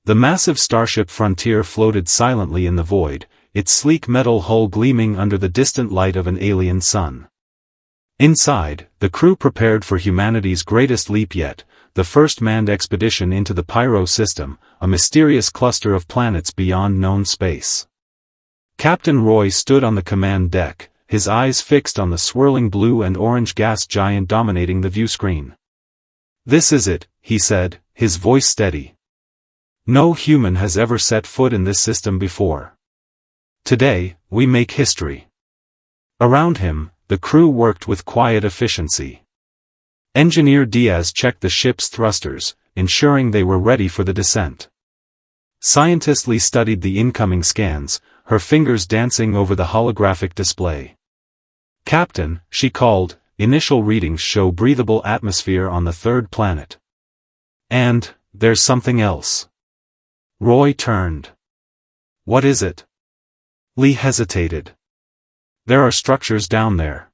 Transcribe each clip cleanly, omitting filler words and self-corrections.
The massive starship Frontier floated silently in the void, its sleek metal hull gleaming under the distant light of an alien sun. Inside, the crew prepared for humanity's greatest leap yet, the first manned expedition into the Pyro System, a mysterious cluster of planets beyond known space. Captain Roy stood on the command deck, his eyes fixed on the swirling blue and orange gas giant dominating the viewscreen. "This is it," he said, his voice steady. "No human has ever set foot in this system before. Today, we make history." Around him, the crew worked with quiet efficiency. Engineer Diaz checked the ship's thrusters, ensuring they were ready for the descent. Scientist Lee studied the incoming scans, her fingers dancing over the holographic display. "Captain," she called, "initial readings show breathable atmosphere on the third planet. And, there's something else." Roy turned. "What is it?" Lee hesitated. "There are structures down there.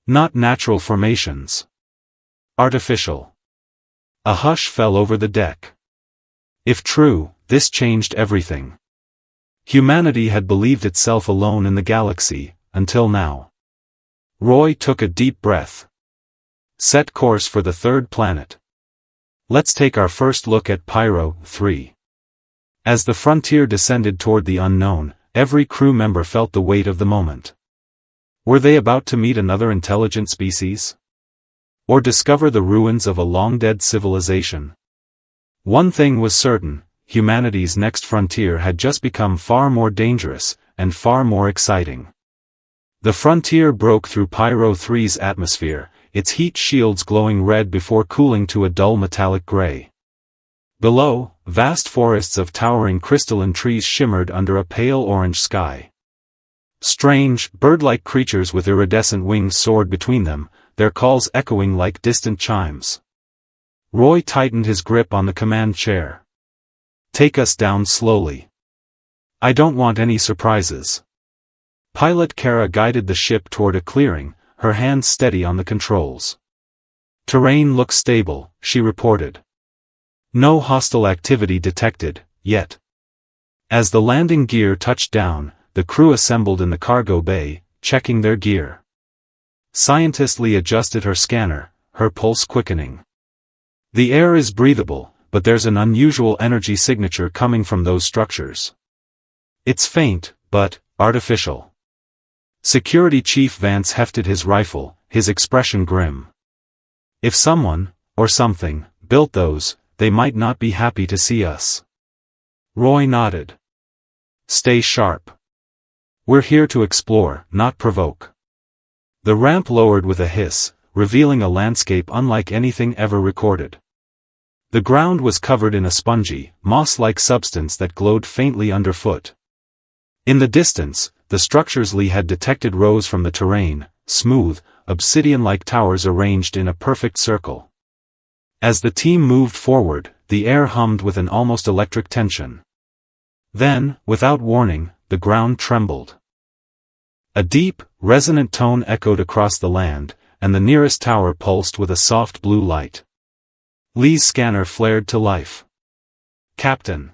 Not natural formations. Artificial." A hush fell over the deck. If true, this changed everything. Humanity had believed itself alone in the galaxy, until now. Roy took a deep breath. "Set course for the third planet. Let's take our first look at Pyro 3. As the Frontier descended toward the unknown, every crew member felt the weight of the moment. Were they about to meet another intelligent species? Or discover the ruins of a long-dead civilization? One thing was certain, humanity's next frontier had just become far more dangerous, and far more exciting. The Frontier broke through Pyro 3's atmosphere, its heat shields glowing red before cooling to a dull metallic gray. Below, vast forests of towering crystalline trees shimmered under a pale orange sky. Strange, bird-like creatures with iridescent wings soared between them, their calls echoing like distant chimes. Roy tightened his grip on the command chair. "Take us down slowly. I don't want any surprises." Pilot Kara guided the ship toward a clearing, her hands steady on the controls. "Terrain looks stable," she reported. "No hostile activity detected, yet." As the landing gear touched down, the crew assembled in the cargo bay, checking their gear. Scientist Lee adjusted her scanner, her pulse quickening. "The air is breathable, but there's an unusual energy signature coming from those structures. It's faint, but artificial." Security Chief Vance hefted his rifle, his expression grim. "If someone, or something, built those, they might not be happy to see us." Roy nodded. "Stay sharp. We're here to explore, not provoke." The ramp lowered with a hiss, revealing a landscape unlike anything ever recorded. The ground was covered in a spongy, moss-like substance that glowed faintly underfoot. In the distance, the structures Lee had detected rose from the terrain, smooth, obsidian-like towers arranged in a perfect circle. As the team moved forward, the air hummed with an almost electric tension. Then, without warning, the ground trembled. A deep, resonant tone echoed across the land, and the nearest tower pulsed with a soft blue light. Lee's scanner flared to life. "Captain.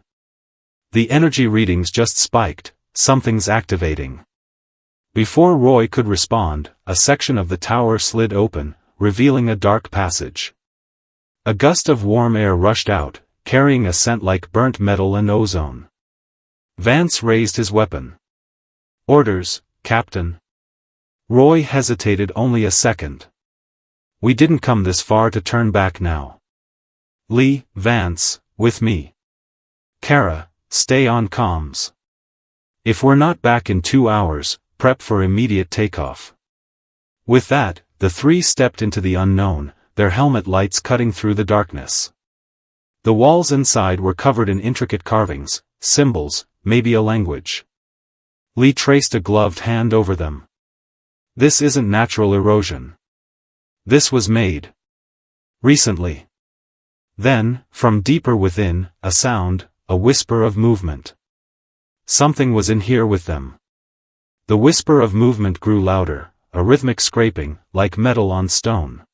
The energy readings just spiked, something's activating." Before Roy could respond, a section of the tower slid open, revealing a dark passage. A gust of warm air rushed out, carrying a scent like burnt metal and ozone. Vance raised his weapon. "Orders, Captain." Roy hesitated only a second. "We didn't come this far to turn back now." "Lee, Vance, with me. Kara, stay on comms. If we're not back in 2 hours, prep for immediate takeoff." With that, the three stepped into the unknown, their helmet lights cutting through the darkness. The walls inside were covered in intricate carvings, symbols, maybe a language. Lee traced a gloved hand over them. "This isn't natural erosion. This was made recently." Then, from deeper within, a sound, a whisper of movement. Something was in here with them. The whisper of movement grew louder, a rhythmic scraping, like metal on stone.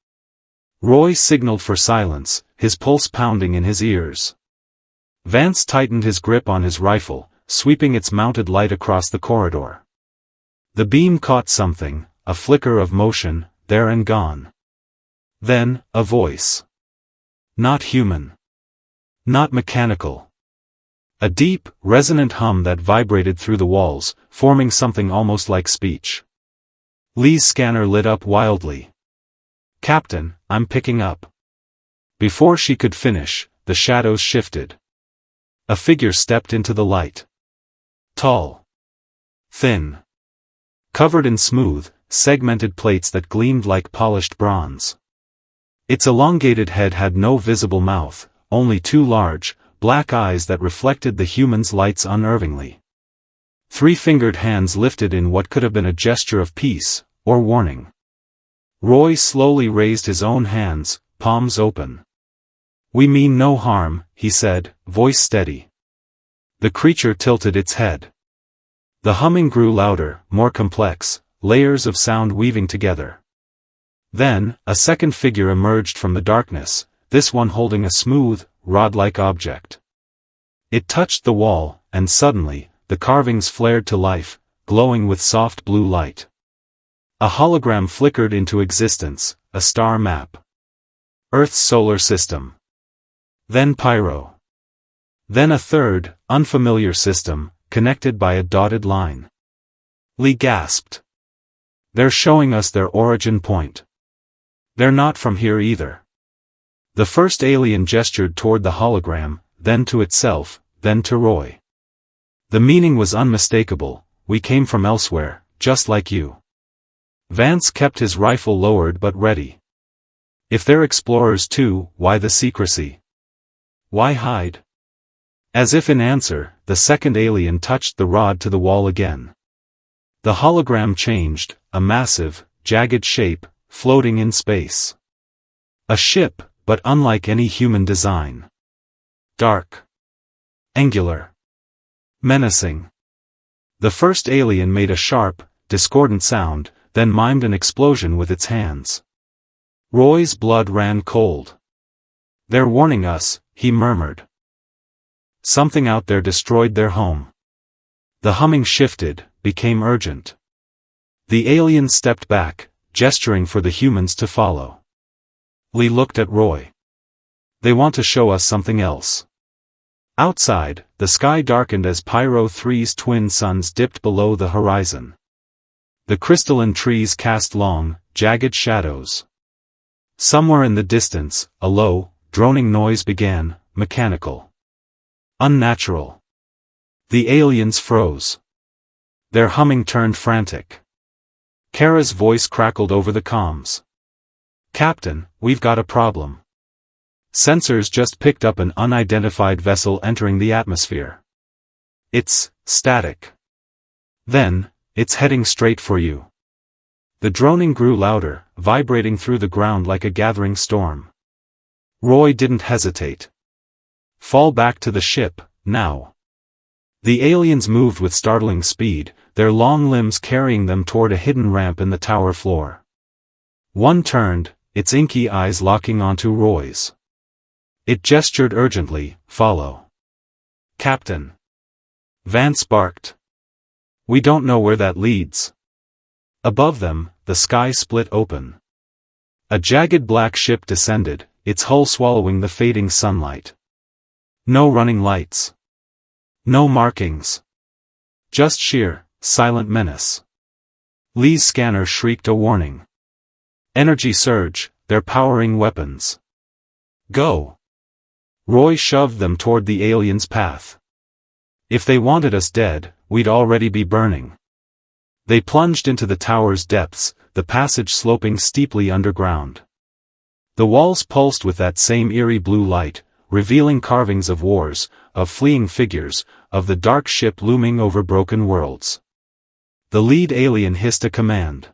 Roy signaled for silence, his pulse pounding in his ears. Vance tightened his grip on his rifle, sweeping its mounted light across the corridor. The beam caught something, a flicker of motion, there and gone. Then, a voice. Not human. Not mechanical. A deep, resonant hum that vibrated through the walls, forming something almost like speech. Lee's scanner lit up wildly. "Captain, I'm picking up." Before she could finish, the shadows shifted. A figure stepped into the light. Tall. Thin. Covered in smooth, segmented plates that gleamed like polished bronze. Its elongated head had no visible mouth, only two large, black eyes that reflected the human's lights unnervingly. Three-fingered hands lifted in what could have been a gesture of peace, or warning. Roy slowly raised his own hands, palms open. "We mean no harm," he said, voice steady. The creature tilted its head. The humming grew louder, more complex, layers of sound weaving together. Then, a second figure emerged from the darkness, this one holding a smooth, rod-like object. It touched the wall, and suddenly, the carvings flared to life, glowing with soft blue light. A hologram flickered into existence, a star map. Earth's solar system. Then Pyro. Then a third, unfamiliar system, connected by a dotted line. Lee gasped. "They're showing us their origin point. They're not from here either." The first alien gestured toward the hologram, then to itself, then to Roy. The meaning was unmistakable: "We came from elsewhere, just like you." Vance kept his rifle lowered but ready. If they're explorers too, why the secrecy? Why hide? As if in answer, the second alien touched the rod to the wall again. The hologram changed, a massive, jagged shape, floating in space. A ship, but unlike any human design. Dark. Angular. Menacing. The first alien made a sharp, discordant sound, then mimed an explosion with its hands. Roy's blood ran cold. "They're warning us," he murmured. Something out there destroyed their home. The humming shifted, became urgent. The alien stepped back, gesturing for the humans to follow. Lee looked at Roy. "They want to show us something else." Outside, the sky darkened as Pyro 3's twin suns dipped below the horizon. The crystalline trees cast long, jagged shadows. Somewhere in the distance, a low, droning noise began, mechanical. Unnatural. The aliens froze. Their humming turned frantic. Kara's voice crackled over the comms. "Captain, we've got a problem. Sensors just picked up an unidentified vessel entering the atmosphere. It's static. Then, it's heading straight for you." The droning grew louder, vibrating through the ground like a gathering storm. Roy didn't hesitate. "Fall back to the ship, now." The aliens moved with startling speed, their long limbs carrying them toward a hidden ramp in the tower floor. One turned, its inky eyes locking onto Roy's. It gestured urgently, "Follow." "Captain." Vance barked. "We don't know where that leads." Above them, the sky split open. A jagged black ship descended, its hull swallowing the fading sunlight. No running lights. No markings. Just sheer, silent menace. Lee's scanner shrieked a warning. "Energy surge, they're powering weapons. Go." Roy shoved them toward the alien's path. "If they wanted us dead, we'd already be burning." They plunged into the tower's depths, the passage sloping steeply underground. The walls pulsed with that same eerie blue light, revealing carvings of wars, of fleeing figures, of the dark ship looming over broken worlds. The lead alien hissed a command.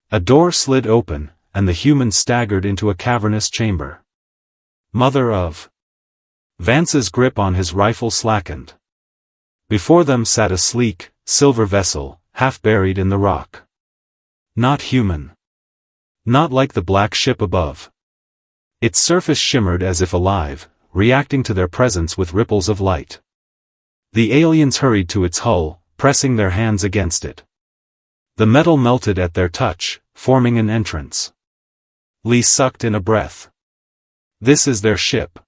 A door slid open, and the humans staggered into a cavernous chamber. Mother of. Vance's grip on his rifle slackened. Before them sat a sleek, silver vessel, half buried in the rock. Not human. Not like the black ship above. Its surface shimmered as if alive, reacting to their presence with ripples of light. The aliens hurried to its hull, pressing their hands against it. The metal melted at their touch, forming an entrance. Lee sucked in a breath. This is their ship.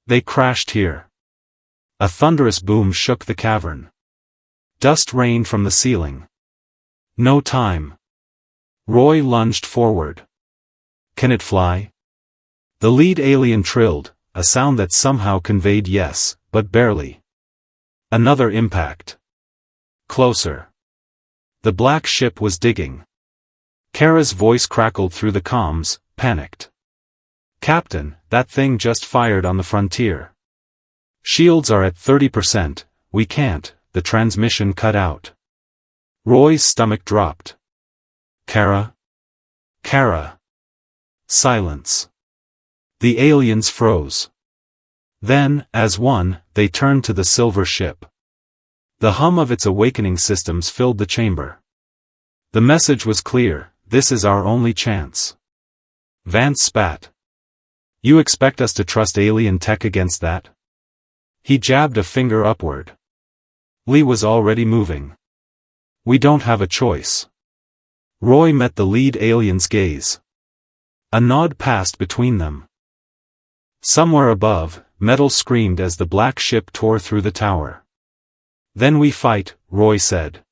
They crashed here. A thunderous boom shook the cavern. Dust rained from the ceiling. No time. Roy lunged forward. Can it fly? The lead alien trilled, a sound that somehow conveyed yes, but barely. Another impact. Closer. The black ship was digging. Kara's voice crackled through the comms, panicked. Captain, that thing just fired on the frontier. Shields are at 30%, we can't, the transmission cut out. Roy's stomach dropped. Kara? Kara. Silence. The aliens froze. Then, as one, they turned to the silver ship. The hum of its awakening systems filled the chamber. The message was clear, this is our only chance. Vance spat. You expect us to trust alien tech against that? He jabbed a finger upward. Lee was already moving. We don't have a choice. Roy met the lead alien's gaze. A nod passed between them. Somewhere above, metal screamed as the black ship tore through the tower. Then we fight, Roy said.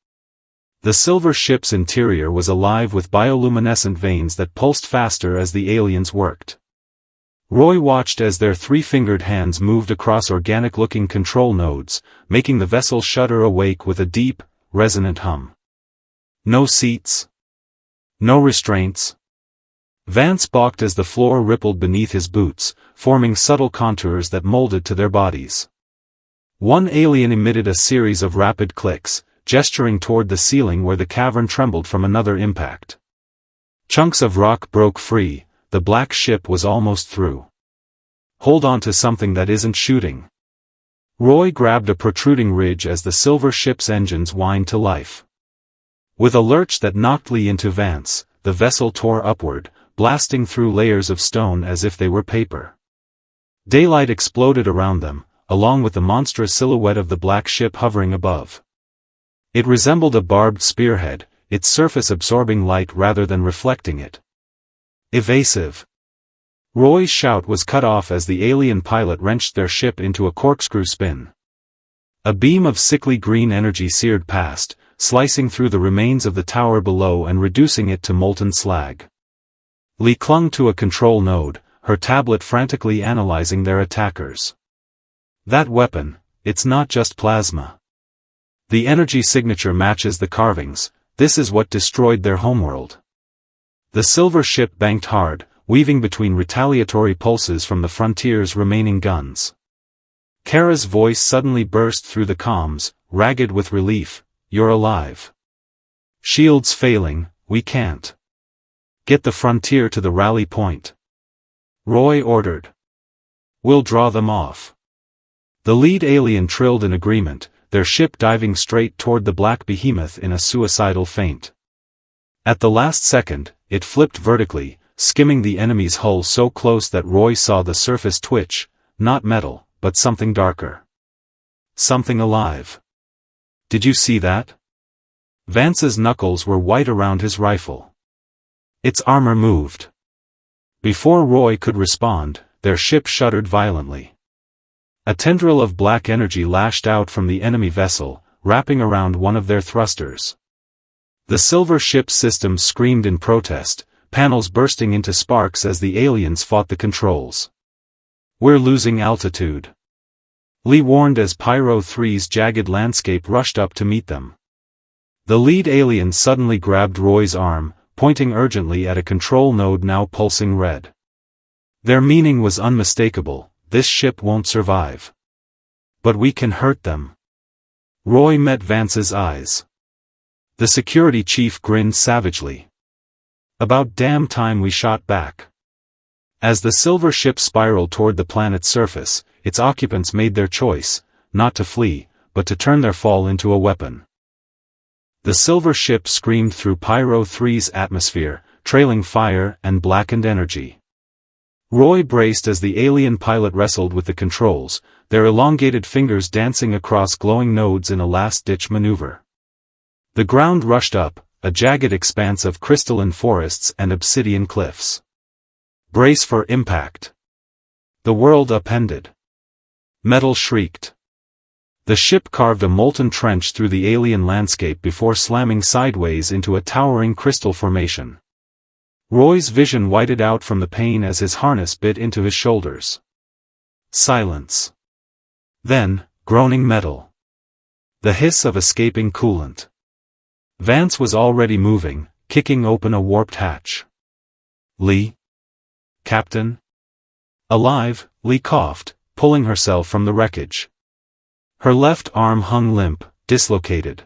The silver ship's interior was alive with bioluminescent veins that pulsed faster as the aliens worked. Roy watched as their three-fingered hands moved across organic-looking control nodes, making the vessel shudder awake with a deep, resonant hum. No seats. No restraints. Vance balked as the floor rippled beneath his boots, forming subtle contours that molded to their bodies. One alien emitted a series of rapid clicks, gesturing toward the ceiling where the cavern trembled from another impact. Chunks of rock broke free, the black ship was almost through. Hold on to something that isn't shooting. Roy grabbed a protruding ridge as the silver ship's engines whined to life. With a lurch that knocked Lee into Vance, the vessel tore upward, blasting through layers of stone as if they were paper. Daylight exploded around them, along with the monstrous silhouette of the black ship hovering above. It resembled a barbed spearhead, its surface absorbing light rather than reflecting it. Evasive. Roy's shout was cut off as the alien pilot wrenched their ship into a corkscrew spin. A beam of sickly green energy seared past, slicing through the remains of the tower below and reducing it to molten slag. Lee clung to a control node, her tablet frantically analyzing their attackers. That weapon, it's not just plasma. The energy signature matches the carvings, this is what destroyed their homeworld. The silver ship banked hard, weaving between retaliatory pulses from the frontier's remaining guns. Kara's voice suddenly burst through the comms, ragged with relief, you're alive. Shields failing, we can't. Get the frontier to the rally point. Roy ordered. We'll draw them off. The lead alien trilled in agreement, their ship diving straight toward the black behemoth in a suicidal feint. At the last second, it flipped vertically, skimming the enemy's hull so close that Roy saw the surface twitch, not metal, but something darker. Something alive. Did you see that? Vance's knuckles were white around his rifle. Its armor moved. Before Roy could respond, their ship shuddered violently. A tendril of black energy lashed out from the enemy vessel, wrapping around one of their thrusters. The silver ship's systems screamed in protest, panels bursting into sparks as the aliens fought the controls. We're losing altitude. Lee warned as Pyro 3's jagged landscape rushed up to meet them. The lead alien suddenly grabbed Roy's arm, pointing urgently at a control node now pulsing red. Their meaning was unmistakable, this ship won't survive. But we can hurt them. Roy met Vance's eyes. The security chief grinned savagely. About damn time we shot back. As the silver ship spiraled toward the planet's surface, its occupants made their choice, not to flee, but to turn their fall into a weapon. The silver ship screamed through Pyro 3's atmosphere, trailing fire and blackened energy. Roy braced as the alien pilot wrestled with the controls, their elongated fingers dancing across glowing nodes in a last-ditch maneuver. The ground rushed up, a jagged expanse of crystalline forests and obsidian cliffs. Brace for impact. The world upended. Metal shrieked. The ship carved a molten trench through the alien landscape before slamming sideways into a towering crystal formation. Roy's vision whited out from the pain as his harness bit into his shoulders. Silence. Then, groaning metal. The hiss of escaping coolant. Vance was already moving, kicking open a warped hatch. Lee? Captain? Alive, Lee coughed, pulling herself from the wreckage. Her left arm hung limp, dislocated.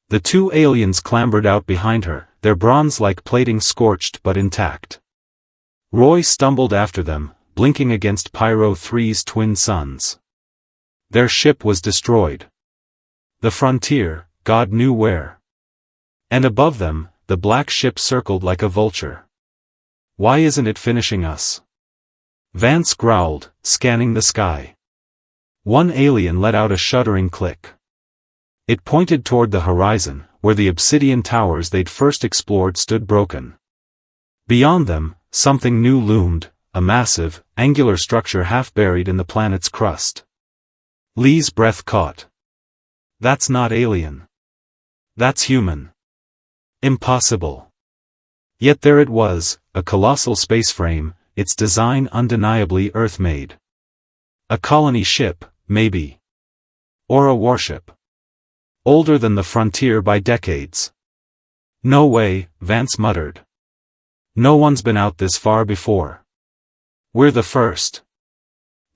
The two aliens clambered out behind her, their bronze-like plating scorched but intact. Roy stumbled after them, blinking against Pyro 3's twin suns. Their ship was destroyed. The frontier, God knew where. And above them, the black ship circled like a vulture. Why isn't it finishing us? Vance growled, scanning the sky. One alien let out a shuddering click. It pointed toward the horizon, where the obsidian towers they'd first explored stood broken. Beyond them, something new loomed, a massive, angular structure half buried in the planet's crust. Lee's breath caught. That's not alien. That's human. Impossible. Yet there it was, a colossal space frame, its design undeniably Earth-made. A colony ship, maybe. Or a warship. Older than the frontier by decades. No way, Vance muttered. No one's been out this far before. We're the first.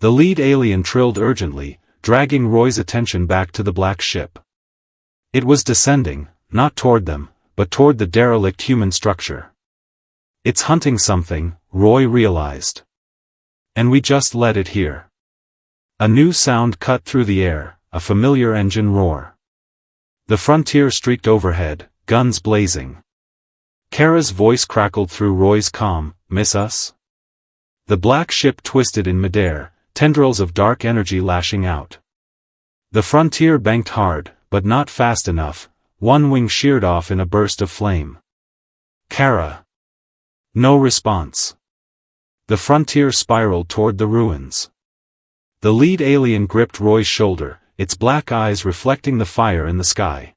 The lead alien trilled urgently, dragging Roy's attention back to the black ship. It was descending, not toward them, but toward the derelict human structure. It's hunting something, Roy realized. And we just let it here. A new sound cut through the air, a familiar engine roar. The frontier streaked overhead, guns blazing. Kara's voice crackled through Roy's comm, "Miss us?" The black ship twisted in midair, tendrils of dark energy lashing out. The frontier banked hard, but not fast enough, one wing sheared off in a burst of flame. Kara. No response. The frontier spiraled toward the ruins. The lead alien gripped Roy's shoulder, its black eyes reflecting the fire in the sky.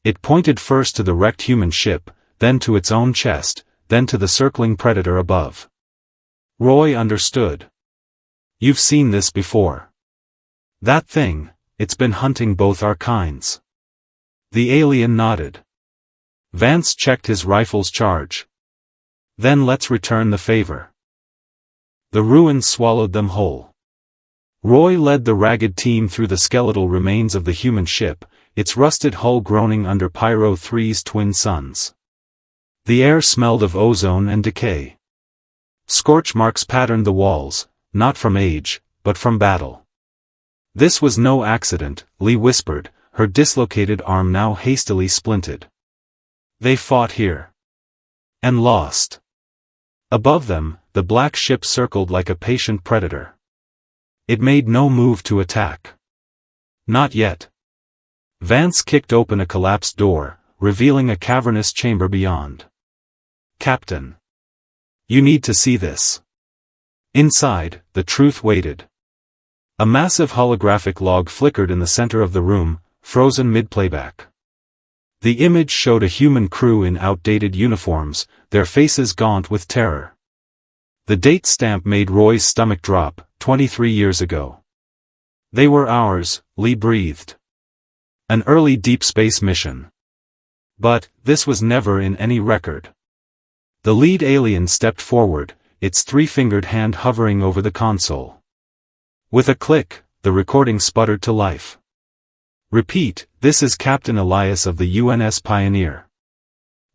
It pointed first to the wrecked human ship, then to its own chest, then to the circling predator above. Roy understood. You've seen this before. That thing, it's been hunting both our kinds. The alien nodded. Vance checked his rifle's charge. Then let's return the favor. The ruins swallowed them whole. Roy led the ragged team through the skeletal remains of the human ship, its rusted hull groaning under Pyro 3's twin suns. The air smelled of ozone and decay. Scorch marks patterned the walls, not from age, but from battle. This was no accident, Lee whispered, her dislocated arm now hastily splinted. They fought here. And lost. Above them, the black ship circled like a patient predator. It made no move to attack. Not yet. Vance kicked open a collapsed door, revealing a cavernous chamber beyond. Captain. You need to see this. Inside, the truth waited. A massive holographic log flickered in the center of the room, frozen mid-playback. The image showed a human crew in outdated uniforms, their faces gaunt with terror. The date stamp made Roy's stomach drop, 23 years ago. They were ours, Lee breathed. An early deep space mission. But, this was never in any record. The lead alien stepped forward, its three-fingered hand hovering over the console. With a click, the recording sputtered to life. Repeat, this is Captain Elias of the UNS Pioneer.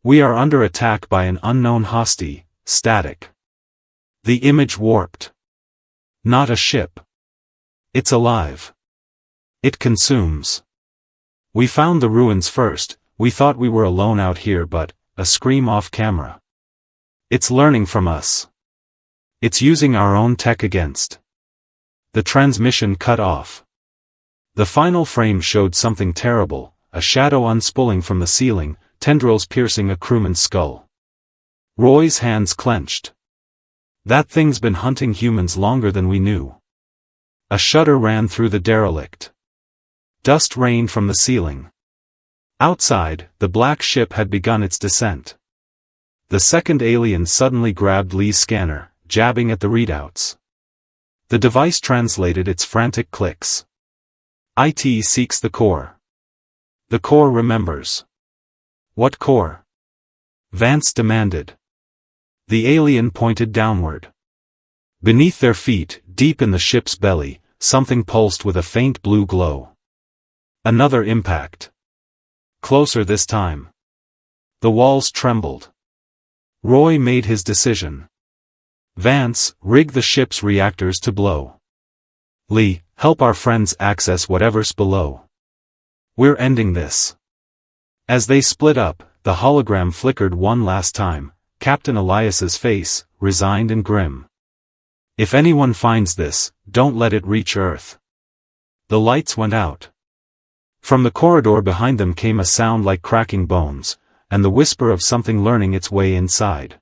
We are under attack by an unknown hostie, static. The image warped. Not a ship. It's alive. It consumes. We found the ruins first, we thought we were alone out here but, a scream off camera. It's learning from us. It's using our own tech against. The transmission cut off. The final frame showed something terrible, a shadow unspooling from the ceiling, tendrils piercing a crewman's skull. Roy's hands clenched. That thing's been hunting humans longer than we knew. A shudder ran through the derelict. Dust rained from the ceiling. Outside, the black ship had begun its descent. The second alien suddenly grabbed Lee's scanner, jabbing at the readouts. The device translated its frantic clicks. IT seeks the core. The core remembers. What core? Vance demanded. The alien pointed downward. Beneath their feet, deep in the ship's belly, something pulsed with a faint blue glow. Another impact. Closer this time. The walls trembled. Roy made his decision. Vance, rig the ship's reactors to blow. Lee, help our friends access whatever's below. We're ending this. As they split up, the hologram flickered one last time, Captain Elias's face, resigned and grim. If anyone finds this, don't let it reach Earth. The lights went out. From the corridor behind them came a sound like cracking bones, and the whisper of something learning its way inside.